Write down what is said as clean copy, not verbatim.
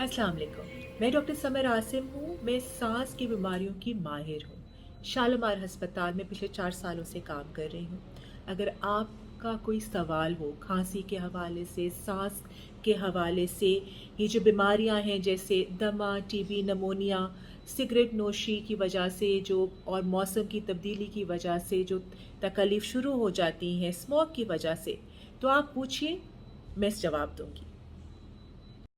अस्सलाम वालेकुम। मैं डॉक्टर समर आसिम हूँ। मैं सांस की बीमारियों की माहिर हूँ। शालीमार अस्पताल में पिछले 4 सालों से काम कर रही हूँ। अगर आपका कोई सवाल हो खांसी के हवाले से, सांस के हवाले से, ये जो बीमारियाँ हैं जैसे दमा, टीबी, नमोनिया, सिगरेट नोशी की वजह से जो और मौसम की तब्दीली की वजह से जो तकलीफ़ शुरू हो जाती हैं स्मोक की वजह से, तो आप पूछिए, मैं जवाब दूँगी।